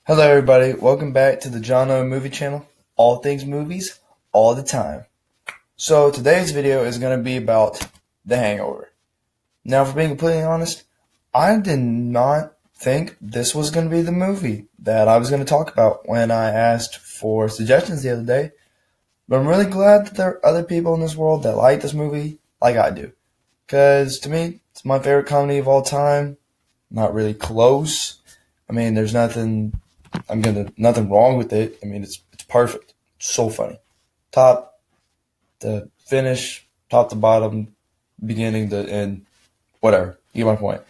Hello, everybody. Welcome back to the John O Movie Channel. All things movies, all the time. So today's video is going to be about The Hangover. Now, for being completely honest, I did not think this was going to be the movie that I was going to talk about when I asked for suggestions the other day. But I'm really glad that there are other people in this world that like this movie like I do. Because to me, it's my favorite comedy of all time. Not really close. I mean, there's nothing wrong with it. I mean, it's perfect. It's so funny. Top to finish, top to bottom, beginning to end, whatever. You get my point.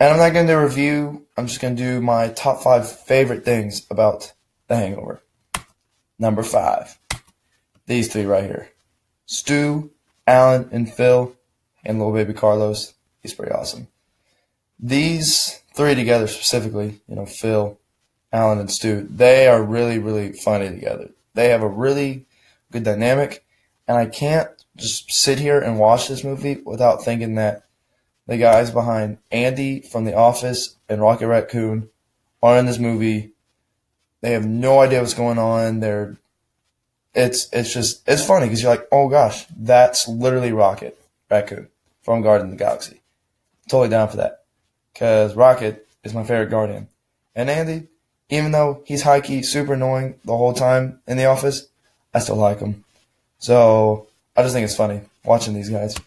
And I'm not going to do a review. I'm just going to do my top 5 favorite things about The Hangover. Number 5. These 3 right here. Stu, Allen, and Phil, and little baby Carlos. He's pretty awesome. These 3 together specifically, Phil, Alan, and Stu, they are really, really funny together. They have a really good dynamic, and I can't just sit here and watch this movie without thinking that the guys behind Andy from The Office and Rocket Raccoon are in this movie. They have no idea what's going on. It's funny because you're like, oh gosh, that's literally Rocket Raccoon from Guardians of the Galaxy. Totally down for that because Rocket is my favorite Guardian, and Andy, even though he's high-key super annoying the whole time in The Office, I still like him. So I just think it's funny watching these guys.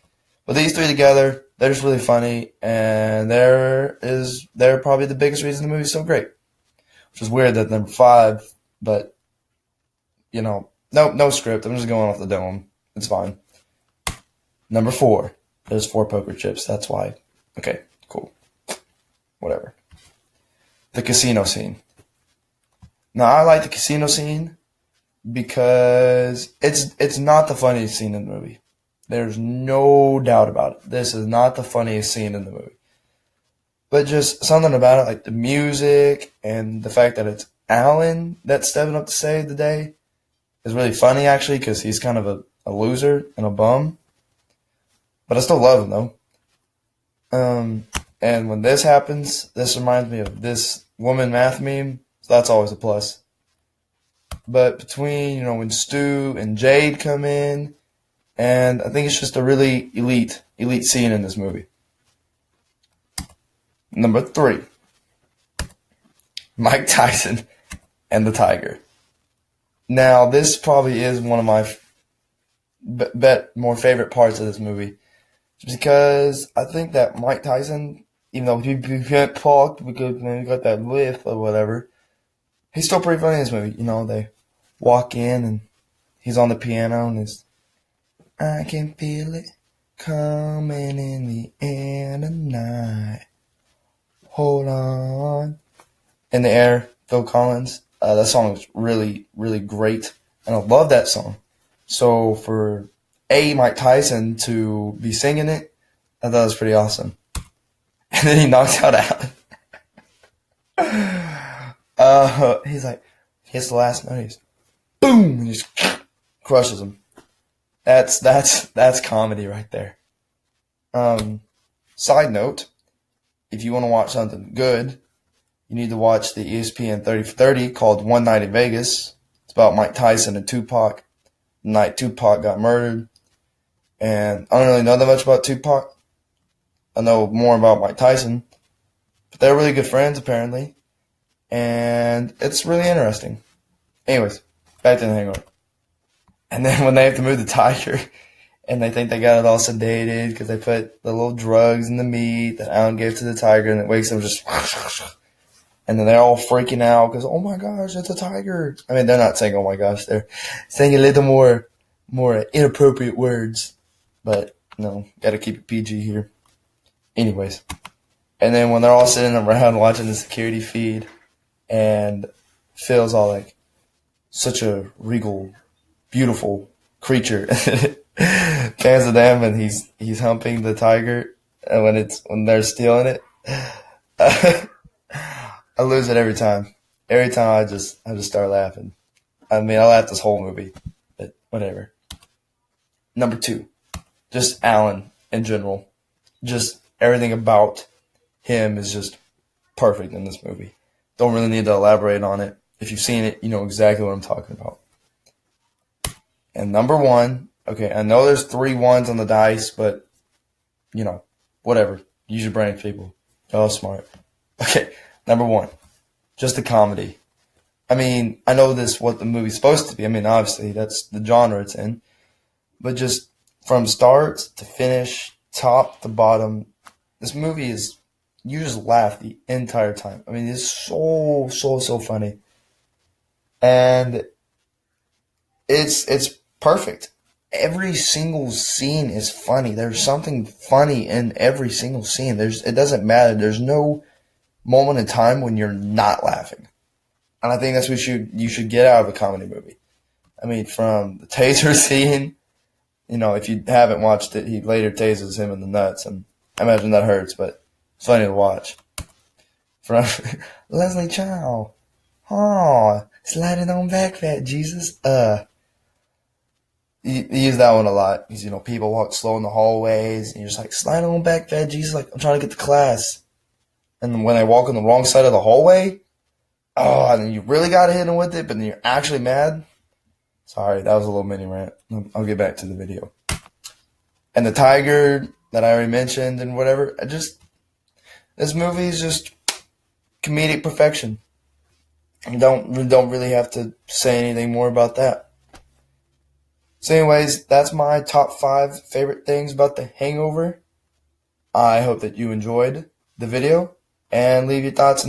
But these 3 together, they're just really funny, and they're probably the biggest reason the movie's so great. Which is weird that number 5, but, no script. I'm just going off the dome. It's fine. Number 4, there's 4 poker chips. That's why. Okay, cool. Whatever. The casino scene. Now, I like the casino scene because it's not the funniest scene in the movie. There's no doubt about it. This is not the funniest scene in the movie. But just something about it, like the music and the fact that it's Alan that's stepping up to save the day is really funny, actually, because he's kind of a loser and a bum. But I still love him, though. And when this happens, this reminds me of this woman math meme, so that's always a plus. But between, when Stu and Jade come in, and I think it's just a really elite scene in this movie. Number 3, Mike Tyson and the Tiger. Now, this probably is one of my more favorite parts of this movie, just because I think that Mike Tyson, even though he can't talk because he got that lift or whatever, he's still pretty funny in this movie. They walk in and he's on the piano and it's, I can feel it coming in the air tonight. Hold on. In the Air, Phil Collins. That song is really, really great. And I love that song. So for Mike Tyson to be singing it, I thought it was pretty awesome. And then he knocks out Alan. He's like, hits the last note. He's boom, and just crushes him. That's comedy right there. Side note, if you want to watch something good, you need to watch the ESPN 30 for 30 called One Night in Vegas. It's about Mike Tyson and Tupac. The night Tupac got murdered. And I don't really know that much about Tupac. I know more about Mike Tyson. But they're really good friends, apparently. And it's really interesting. Anyways, back to The Hangover. And then when they have to move the tiger, and they think they got it all sedated because they put the little drugs in the meat that Alan gave to the tiger, and it wakes them just... And then they're all freaking out because, oh my gosh, it's a tiger. I mean, they're not saying, oh my gosh. They're saying a little more inappropriate words. But, got to keep it PG here. Anyways. And then when they're all sitting around watching the security feed, and Phil's all like, such a regal, beautiful creature. Pans to them, and he's humping the tiger, and when they're stealing it, I lose it every time. Every time I just start laughing. I mean, I laughed this whole movie, but whatever. Number 2, just Alan in general. Just everything about him is just perfect in this movie. Don't really need to elaborate on it. If you've seen it, you know exactly what I'm talking about. And number one, okay, I know there's 3 ones on the dice, but, you know, whatever. Use your brain, people. Y'all smart. Okay, number 1, just a comedy. I mean, I know this what the movie's supposed to be. I mean, obviously, that's the genre it's in. But just from start to finish, top to bottom, this movie is, you just laugh the entire time. I mean, it's so funny. And it's perfect. Every single scene is funny. There's something funny in every single scene. It doesn't matter. There's no moment in time when you're not laughing. And I think that's what you should get out of a comedy movie. I mean, from the taser scene, you know, if you haven't watched it, he later tases him in the nuts, and I imagine that hurts, but it's funny to watch. From Leslie Chow, oh, slide it on back, fat Jesus. He used that one a lot. Because, you know, people walk slow in the hallways, and you're just like, slide on back, fat Jesus. Like, I'm trying to get to class. And when I walk on the wrong side of the hallway, oh, and then you really got to hit him with it, but then you're actually mad. Sorry, that was a little mini rant. I'll get back to the video. And the tiger that I already mentioned and whatever, this movie is just comedic perfection. You don't really have to say anything more about that. So anyways, that's my top 5 favorite things about The Hangover. I hope that you enjoyed the video, and leave your thoughts in